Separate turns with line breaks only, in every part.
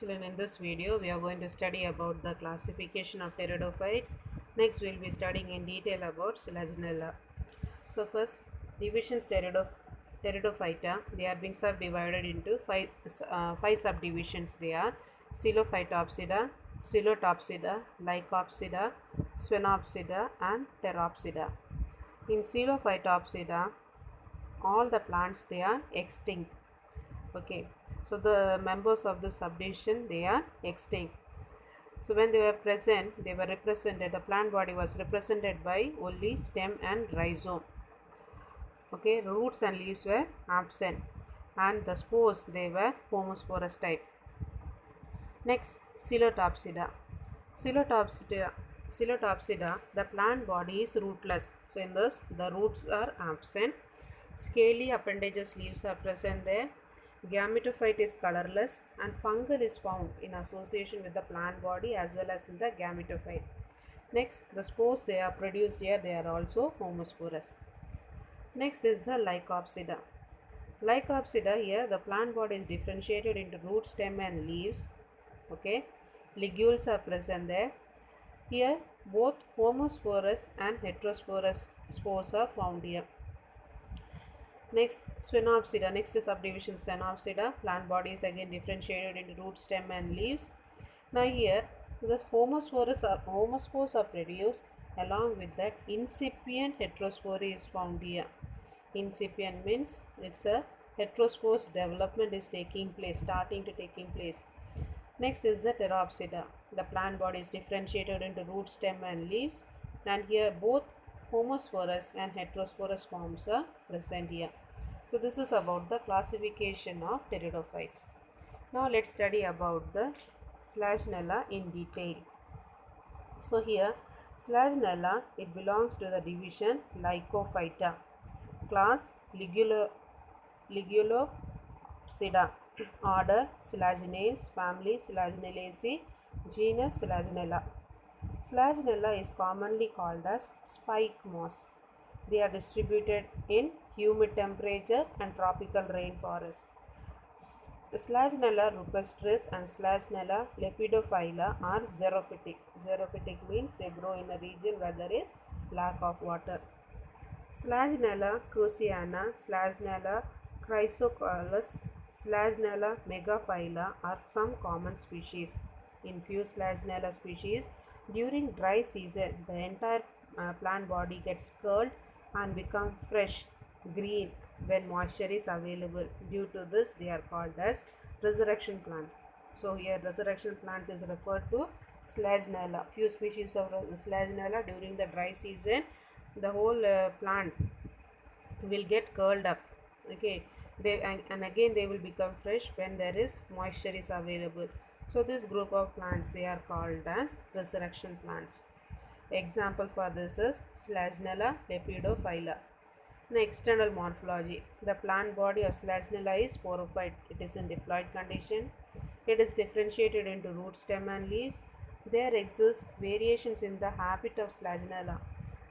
Children, in this video, we are going to study about the classification of pteridophytes. Next, we will be studying in detail about Selaginella. So, first, divisions pteridophyta. They are being subdivided into five subdivisions. They are Coelophytopsida, Coelotopsida, Lycopsida, Sphenopsida, and Pteropsida. In Coelophytopsida, all the plants they are extinct. Okay, so the members of the subdivision they are extinct. So when they were present, they were represented, the plant body was represented by only stem and rhizome. Okay, roots and leaves were absent, and the spores they were homosporous type. Next, Coelotopsida. Coelotopsida, the plant body is rootless. So in this, the roots are absent. Scaly appendages leaves are present there. Gametophyte is colorless, and fungal is found in association with the plant body as well as in the gametophyte. Next, the spores they are produced here, they are also homosporous. Next is the Lycopsida. Lycopsida, here the plant body is differentiated into root, stem and leaves. Okay, ligules are present there. Here both homosporous and heterosporous spores are found here. Next, Sphenopsida. Next is subdivision Sphenopsida. Plant body is again differentiated into root, stem and leaves. Now here the homospores are produced, along with that incipient heterospory is found here. Incipient means it's a heterospores development is starting to taking place. Next is the Pteropsida. The plant body is differentiated into root, stem and leaves, and here both homosporous and heterosporous forms are present here. So this is about the classification of pteridophytes. Now let's study about the Selaginella in detail. So here Selaginella, it belongs to the division Lycophyta, class Ligulopsida, order Selaginales, family Selaginellacea, genus Selaginella. Selaginella is commonly called as spike moss. They are distributed in humid temperature and tropical rainforest. Selaginella rupestris and Selaginella lepidophylla are xerophytic. Xerophytic means they grow in a region where there is lack of water. Selaginella cruciana, Selaginella chrysocollus, Selaginella megaphylla are some common species. In few Selaginella species, during dry season, the entire plant body gets curled and become fresh green when moisture is available. Due to this, they are called as resurrection plant. So here resurrection plants is referred to Selaginella. Few species of Selaginella during the dry season, the whole plant will get curled up. Okay, and again they will become fresh when there is moisture is available. So this group of plants they are called as resurrection plants. Example for this is Selaginella lepidophylla. The external morphology. The plant body of Selaginella is sporophyte. It is in diploid condition. It is differentiated into root, stem and leaves. There exist variations in the habit of Selaginella.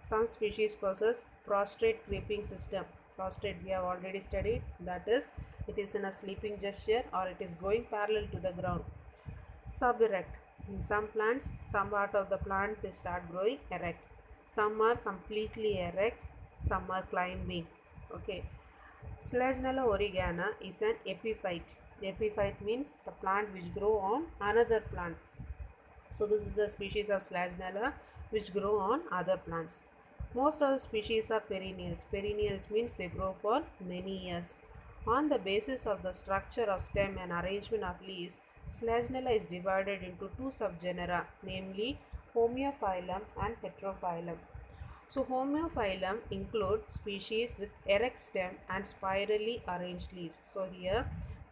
Some species possess prostrate creeping system. Prostrate we have already studied, that is, it is in a sleeping gesture or it is going parallel to the ground. Suberect. In some plants, some part of the plant they start growing erect. Some are completely erect, some are climbing. Okay. Selaginella oregana is an epiphyte. Epiphyte means the plant which grow on another plant. So this is a species of Selaginella which grow on other plants. Most of the species are perennials. Perennials means they grow for many years. On the basis of the structure of stem and arrangement of leaves, Selaginella is divided into two subgenera, namely Homeophyllum and Heterophyllum. So Homeophyllum include species with erect stem and spirally arranged leaves. So here,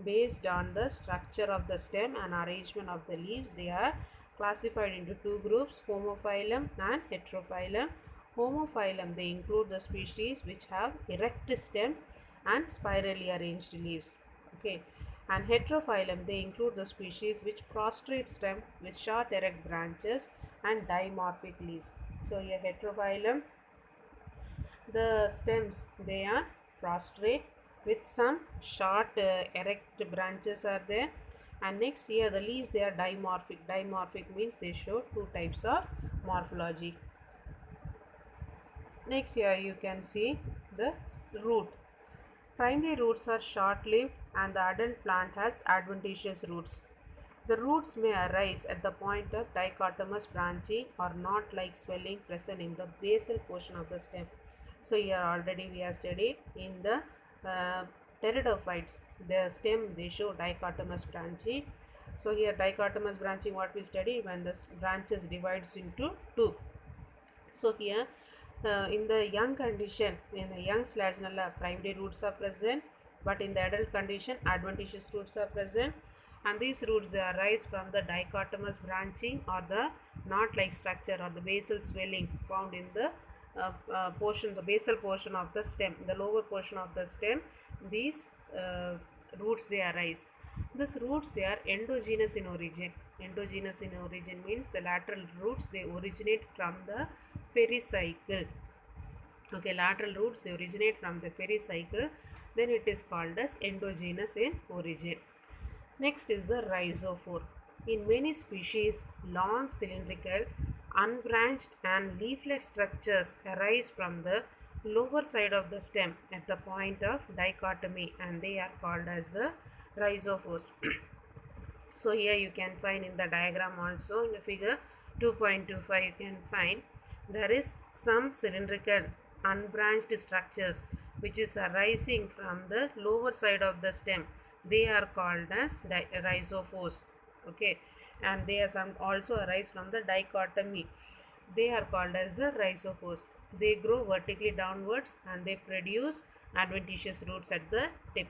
based on the structure of the stem and arrangement of the leaves, they are classified into two groups, Homophylum and Heterophyllum. Homophylum, they include the species which have erect stem and spirally arranged leaves. Okay, and Heterophyllum, they include the species which prostrate stem with short erect branches and dimorphic leaves. So here Heterophyllum, the stems they are prostrate with some short erect branches are there, And next here the leaves, they are dimorphic. Dimorphic means they show two types of morphology. Next here you can see the root. Primary roots are short-lived and the adult plant has adventitious roots. The roots may arise at the point of dichotomous branching or knot-like swelling present in the basal portion of the stem. So here already we have studied in the pteridophytes, the stem they show dichotomous branching. So here dichotomous branching, what we study, when the branches divides into two. So here in the young condition, in the young Slagenella, primary roots are present, but in the adult condition adventitious roots are present, and these roots they arise from the dichotomous branching or the knot-like structure or the basal swelling found in the portions, the basal portion of the stem, the lower portion of the stem. These roots they arise. These roots they are endogenous in origin. Endogenous in origin means the lateral roots they originate from the pericycle. Okay, lateral roots they originate from the pericycle, then it is called as endogenous in origin. Next is the rhizophore. In many species, long cylindrical, unbranched and leafless structures arise from the lower side of the stem at the point of dichotomy, and they are called as the rhizophores. So here you can find in the diagram also, in the figure 2.25 you can find there is some cylindrical unbranched structures which is arising from the lower side of the stem. They are called as rhizophores. Okay, and they are some also arise from the dichotomy. They are called as the rhizophores. They grow vertically downwards and they produce adventitious roots at the tip.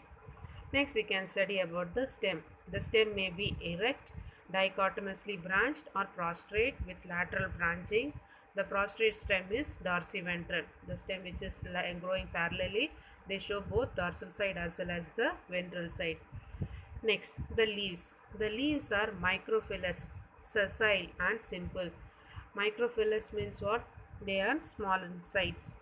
Next, we can study about the stem. The stem may be erect, dichotomously branched, or prostrate with lateral branching. The prostrate stem is dorsiventral. The stem which is growing parallelly, they show both dorsal side as well as the ventral side. Next, the leaves. The leaves are microphyllous, sessile, and simple. Microphyllous means what? They are small in size.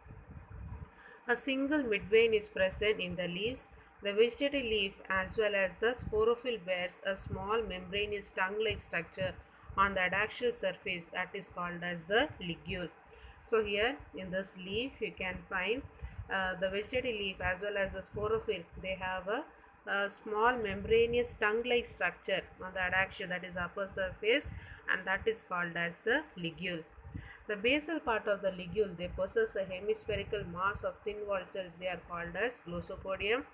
A single midvein is present in the leaves. The vegetative leaf as well as the sporophyll bears a small membranous tongue-like structure on the adaxial surface that is called as the ligule. So here in this leaf you can find the vegetative leaf as well as the sporophyll. They have a small membranous tongue-like structure on the adaxial, that is upper surface, and that is called as the ligule. The basal part of the ligule, they possess a hemispherical mass of thin walled cells. They are called as glossopodium,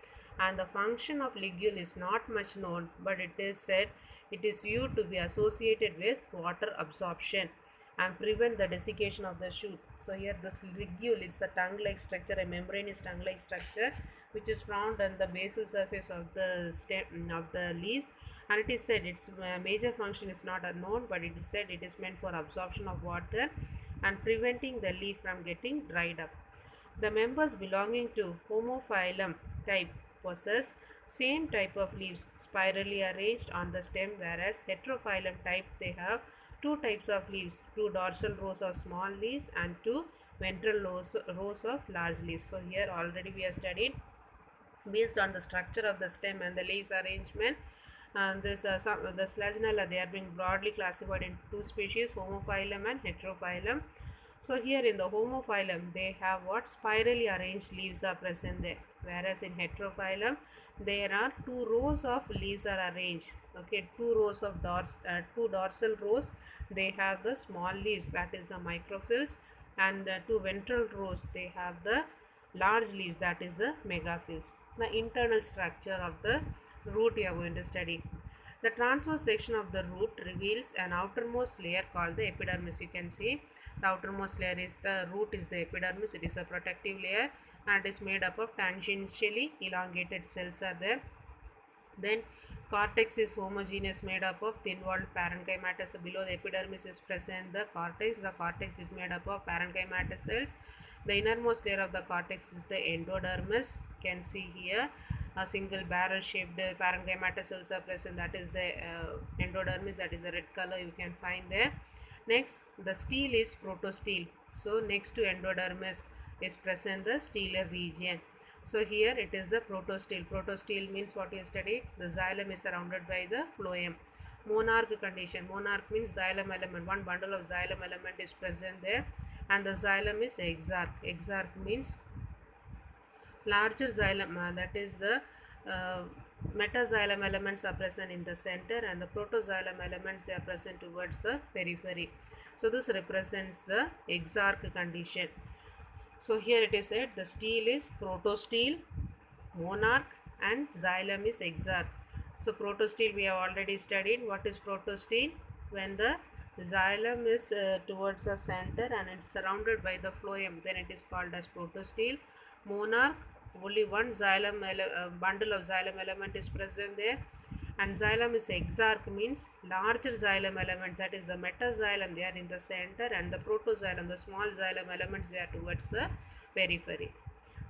and the function of ligule is not much known, but it is said it is viewed to be associated with water absorption and prevent the desiccation of the shoot. So here this ligule is a tongue-like structure, a membranous tongue-like structure which is found on the basal surface of the stem of the leaves, and it is said its major function is not unknown, but it is said it is meant for absorption of water and preventing the leaf from getting dried up. The members belonging to Homophilum type possess same type of leaves spirally arranged on the stem, whereas Heterophyllum type they have two types of leaves, two dorsal rows of small leaves and two ventral rows of large leaves. So here already we have studied based on the structure of the stem and the leaves arrangement. And the Slagenella, they are being broadly classified in two species, Homophilum and Heterophyllum. So here in the Homophilum, they have what spirally arranged leaves are present there, whereas in Heterophyllum there are two rows of leaves are arranged. Okay, two rows of two dorsal rows, they have the small leaves, that is the microphylls, and the two ventral rows they have the large leaves, that is the megaphylls. The internal structure of the root we are going to study. The transverse section of the root reveals an outermost layer called the epidermis. You can see the outermost layer is the root is the epidermis. It is a protective layer and it is made up of tangentially elongated cells are there. Then cortex is homogeneous, made up of thin-walled parenchymatous. Below the epidermis is present the cortex. The cortex is made up of parenchymatous cells. The innermost layer of the cortex is the endodermis. You can see here a single barrel-shaped parenchymatous cells are present. That is the endodermis. That is the red color you can find there. Next, the stele is protostele. So next to endodermis is present the stelar region. So here it is the protostele. Protostele means what you studied. The xylem is surrounded by the phloem. Monarch condition. Monarch means xylem element. One bundle of xylem element is present there, and the xylem is exarch. Exarch means larger xylem. That is the uh, metaxylem elements are present in the center, and the protoxylem elements they are present towards the periphery. So this represents the exarch condition. So here it is said the stele is protostele, monarch, and xylem is exarch. So protostele we have already studied. What is protostele? When the xylem is towards the center and it's surrounded by the phloem, then it is called as protostele. Monarch, only one bundle of xylem element is present there, and xylem is exarch means larger xylem elements, that is the metaxylem they are in the center, and the protoxylem, the small xylem elements, they are towards the periphery.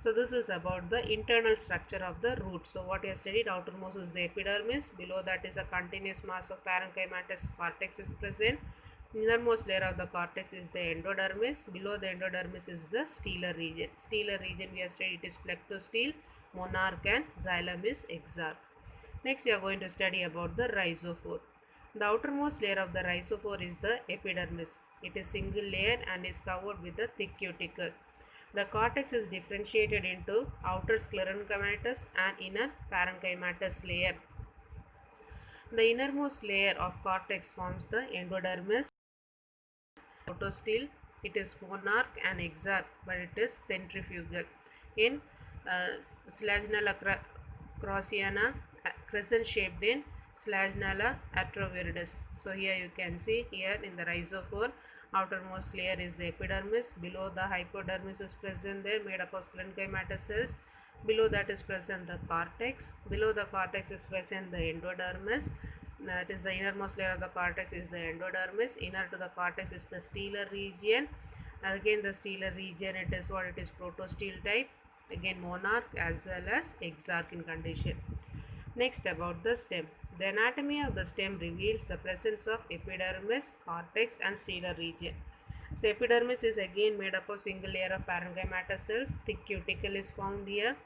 So this is about the internal structure of the root. So what you have studied, outermost is the epidermis, below that is a continuous mass of parenchymatous cortex is present, innermost layer of the cortex is the endodermis, below the endodermis is the stellar region. Stellar region we have studied, it is plectostele, monarch, and xylem is exarch. Next, you are going to study about the rhizophore. The outermost layer of the rhizophore is the epidermis. It is single layer and is covered with a thick cuticle. The cortex is differentiated into outer sclerenchymatous and inner parenchymatous layer. The innermost layer of cortex forms the endodermis. Protostele, it is monarch and exarch, but it is centrifugal. In Slagnella crossiana, crescent shaped in Slagnella atroviridis. So here you can see here in the rhizophore, outermost layer is the epidermis, below the hypodermis is present there, made up of sclerenchymatous cells, below that is present the cortex, below the cortex is present the endodermis, that is the innermost layer of the cortex is the endodermis, inner to the cortex is the stellar region, again the stellar region it is what it is, protostele type, again monarch as well as exarch in condition. Next, about the stem. The anatomy of the stem reveals the presence of epidermis, cortex, and stellar region. So epidermis is again made up of single layer of parenchymatous cells, thick cuticle is found here.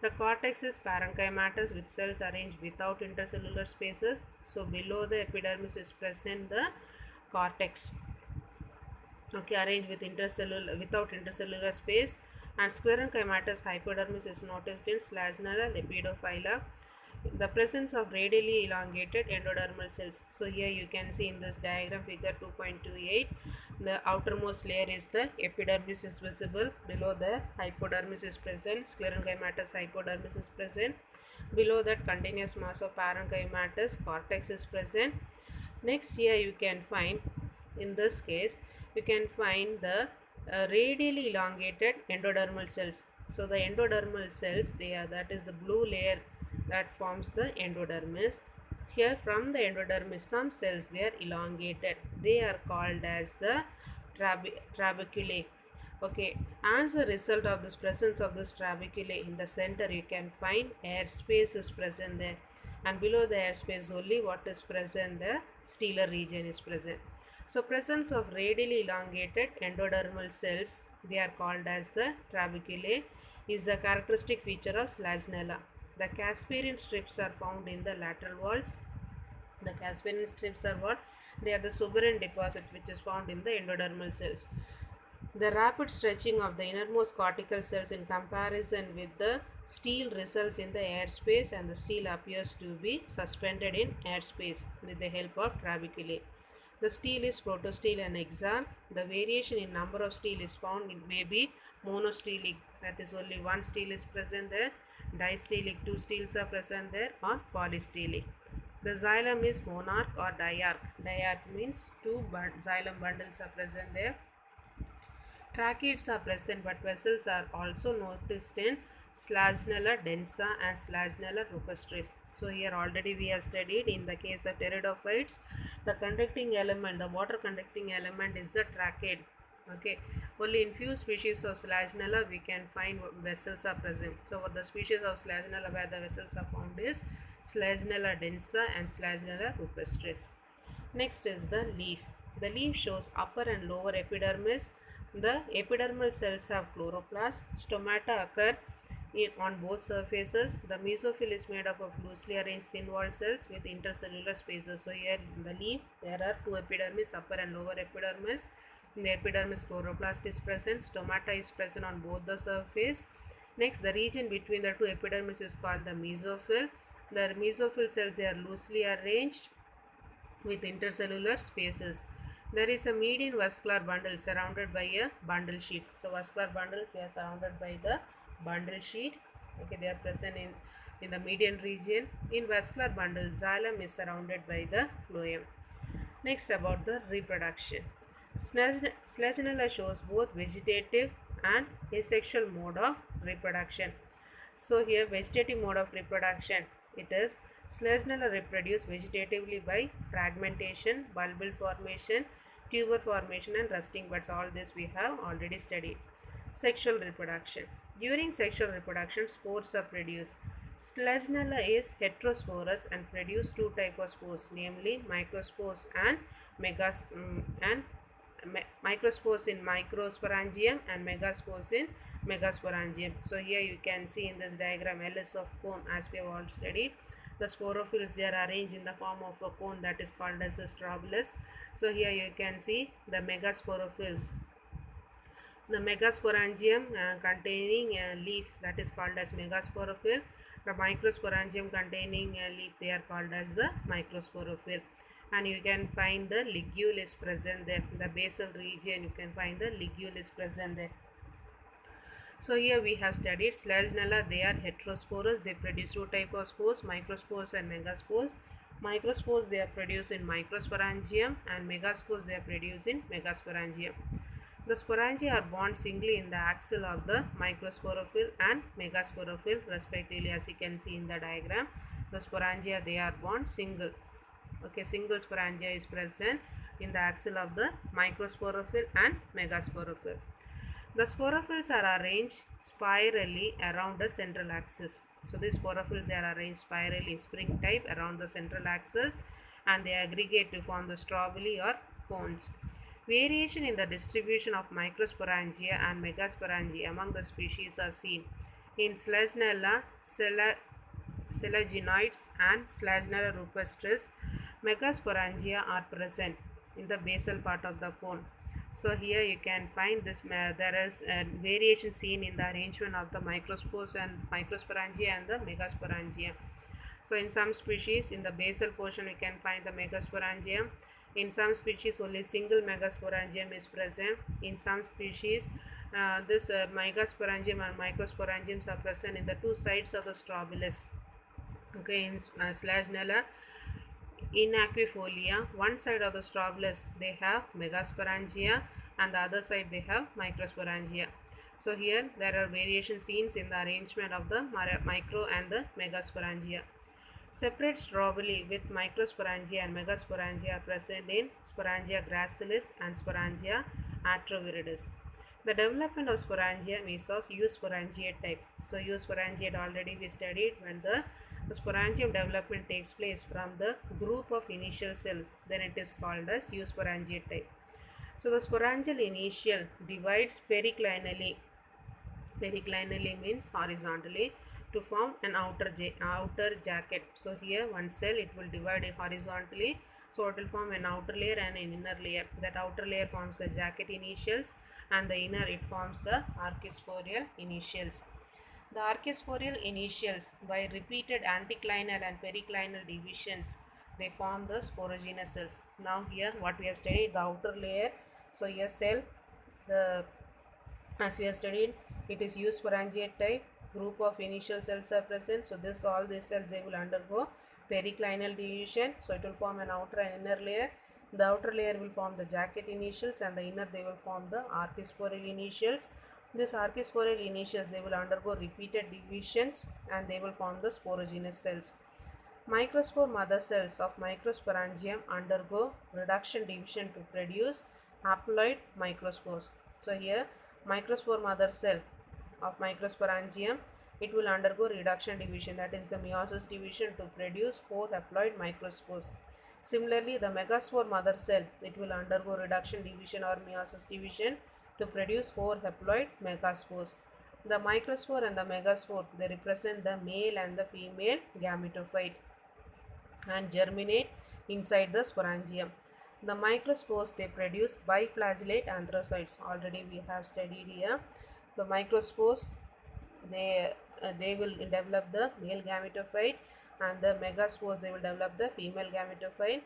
The cortex is parenchymatous with cells arranged without intercellular spaces. So below the epidermis is present the cortex, okay, arranged with without intercellular space, and sclerenchymatous hypodermis is noticed in Slagnella lepidophylla. The presence of radially elongated endodermal cells. So here you can see in this diagram figure 2.28, the outermost layer is the epidermis is visible, below the hypodermis is present, sclerenchymatous hypodermis is present, below that continuous mass of parenchymatous cortex is present. Next, here you can find, in this case you can find the radially elongated endodermal cells. So the endodermal cells, they are, that is the blue layer that forms the endodermis. Here from the endodermis some cells they are elongated, they are called as the trabeculae. Okay, as a result of this presence of this trabeculae in the center, you can find air space is present there, and below the air space only what is present, the stellar region is present. So presence of radially elongated endodermal cells, they are called as the trabeculae, is a characteristic feature of Slagnella. The Casparian strips are found in the lateral walls. The Casparian strips are what? They are the suberin deposits which is found in the endodermal cells. The rapid stretching of the innermost cortical cells in comparison with the stele results in the airspace, and the stele appears to be suspended in airspace with the help of trabeculae. The stele is protostele and exarch. The variation in number of stele is found in maybe monostelic, that is only one stele is present there, distelic, two steles are present there, or polystelic. The xylem is monarch or diarch. Diarch means two xylem bundles are present there. Tracheids are present, but vessels are also noticed in Slagnella densa and Slagnella rupestris. So here already we have studied in the case of pteridophytes, the conducting element, the water conducting element is the tracheid. Okay, only in few species of Slagnella we can find vessels are present. So for the species of Slagnella where the vessels are found is Slagnella densa and Slagnella rupestris. Next is the leaf. The leaf shows upper and lower epidermis. The epidermal cells have chloroplast. Stomata occur on both surfaces. The mesophyll is made up of loosely arranged thin walled cells with intercellular spaces. So here in the leaf there are two epidermis, upper and lower epidermis. In the epidermis, chloroplast is present, stomata is present on both the surface. Next, the region between the two epidermis is called the mesophyll. The mesophyll cells, they are loosely arranged with intercellular spaces. There is a median vascular bundle surrounded by a bundle sheet. So vascular bundles, they are surrounded by the bundle sheet. Okay, they are present in the median region. In vascular bundle, xylem is surrounded by the phloem. Next, about the reproduction. Selaginella shows both vegetative and asexual mode of reproduction. So here vegetative mode of reproduction, it is Selaginella reproduce vegetatively by fragmentation, bulbal formation, tuber formation and rusting buds. All this we have already studied. Sexual reproduction. During sexual reproduction, spores are produced. Selaginella is heterosporous and produce two types of spores, namely microspores and microspores in microsporangium and megaspores in megasporangium. So here you can see in this diagram L is of cone, as we have already studied. The sporophylls, they are arranged in the form of a cone, that is called as the strobilus. So here you can see the megasporophylls. The megasporangium containing a leaf, that is called as megasporophyll. The microsporangium containing a leaf, they are called as the microsporophyll. And you can find the ligule is present there. The basal region, you can find the ligule is present there. So here we have studied Selaginella, they are heterosporous. They produce two types of spores, microspores and megaspores. Microspores, they are produced in microsporangium, and megaspores, they are produced in megasporangium. The sporangia are bound singly in the axil of the microsporophyll and megasporophyll respectively, as you can see in the diagram. The sporangia, they are bound single. Okay, single sporangia is present in the axil of the microsporophyll and megasporophyll. The sporophylls are arranged spirally around the central axis. So these sporophylls are arranged spirally in spring type around the central axis, and they aggregate to form the strobili or cones. Variation in the distribution of microsporangia and megasporangia among the species are seen. In Selaginella, selaginoides and Selaginella rupestris, megasporangia are present in the basal part of the cone. So here you can find this, there is a variation seen in the arrangement of the microspores and microsporangia and the megasporangia. So in some species, in the basal portion we can find the megasporangium. In some species only single megasporangium is present. In some species this megasporangium and microsporangiums are present in the two sides of the strobilus. Okay, in Selaginella inaquifolia, one side of the strobilus they have megasporangia and the other side they have microsporangia. So here there are variation seen in the arrangement of the micro and the megasporangia. Separate strobili with microsporangia and megasporangia are present in Sporangia gracilis and Sporangia atroviridis. The development of sporangium is of eusporangiate type. So eusporangiate already we studied. When the sporangium development takes place from the group of initial cells, then it is called as eusporangiate type. So the sporangial initial divides periclinally. Periclinally means horizontally, to form an outer jacket. So here one cell, it will divide it horizontally, so it will form an outer layer and an inner layer. That outer layer forms the jacket initials, and the inner, it forms the archisporial initials. The archisporial initials, by repeated anticlinal and periclinal divisions, they form the sporogenous cells. Now here what we have studied, the outer layer. So here cell, the as we have studied, it is eusporangiate type. Group of initial cells are present. So this, all these cells, they will undergo periclinal division. So it will form an outer and inner layer. The outer layer will form the jacket initials, and the inner, they will form the archisporial initials. This archisporial initials, they will undergo repeated divisions, and they will form the sporogenous cells. Microspore mother cells of microsporangium undergo reduction division to produce haploid microspores. So here microspore mother cell of microsporangium, it will undergo reduction division, that is the meiosis division, to produce 4 haploid microspores. Similarly, the megaspore mother cell, it will undergo reduction division or meiosis division to produce 4 haploid megaspores. The microspore and the megaspore, they represent the male and the female gametophyte and germinate inside the sporangium. The microspores, they produce biflagellate anthracoids. Already we have studied here. The microspores, they will develop the male gametophyte, and the megaspores, they will develop the female gametophyte.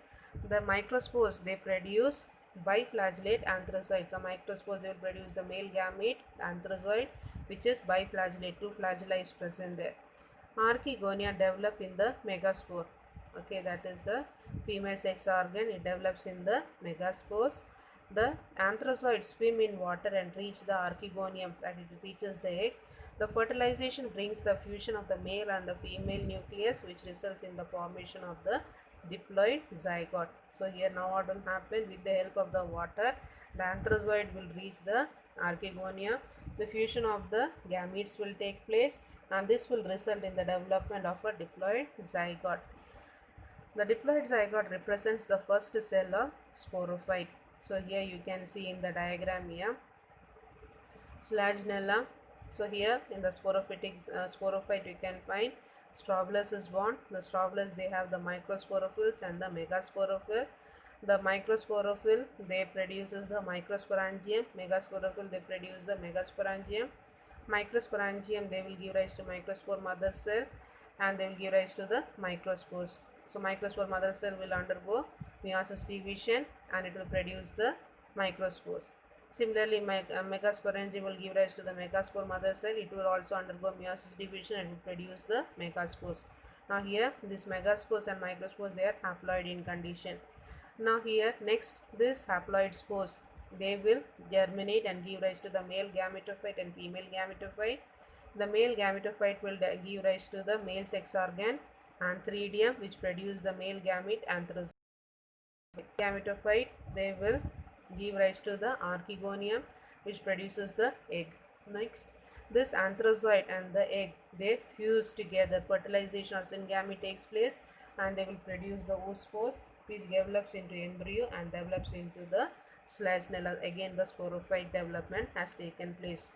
The microspores, they produce biflagellate anthracoids. The microspores, they will produce the male gamete anthracoid, which is biflagellate. Two flagella is present there. Archegonia develop in the megaspore. Okay, that is the female sex organ. It develops in the megaspores. The anthracoids swim in water and reach the archegonium, that it reaches the egg. The fertilization brings the fusion of the male and the female nucleus, which results in the formation of the diploid zygote. So here now what will happen? With the help of the water, the anthracoid will reach the archegonia. The fusion of the gametes will take place, and this will result in the development of a diploid zygote. The diploid zygote represents the first cell of sporophyte. So here you can see in the diagram here, Slagenella. So here in the sporophyte you can find Strobilus is born. The Strobilus, they have the microsporophylls and the megasporophyll. The microsporophyll, they produces the microsporangium. Megasporophyll, they produce the megasporangium. Microsporangium, they will give rise to microspore mother cell, and they will give rise to the microspores. So microspore mother cell will undergo meiosis division, and it will produce the microspores. Similarly, megasporangium will give rise to the megaspore mother cell. It will also undergo meiosis division and will produce the megaspores. Now here, these megaspores and microspores, they are haploid in condition. Now here, next, this haploid spores, they will germinate and give rise to the male gametophyte and female gametophyte. The male gametophyte will give rise to the male sex organ antheridium, which produce the male gamete anthracoid. Gametophyte, they will give rise to the archegonium, which produces the egg. Next, this anthracoid and the egg, they fuse together. Fertilization of syngamy takes place, and they will produce the oospores, which develops into embryo and develops into the Slagenella. Again, the sporophyte development has taken place.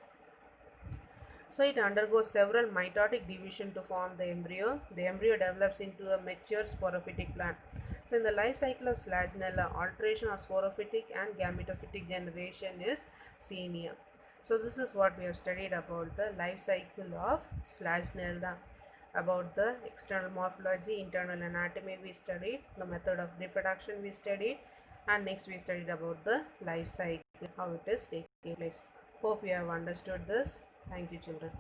So it undergoes several mitotic division to form the embryo. The embryo develops into a mature sporophytic plant. So in the life cycle of Slagenella, alteration of sporophytic and gametophytic generation is seen here. So this is what we have studied about the life cycle of Slagenella. About the external morphology, internal anatomy we studied, the method of reproduction we studied, and next we studied about the life cycle, how it is taking place. Hope you have understood this. Thank you, children.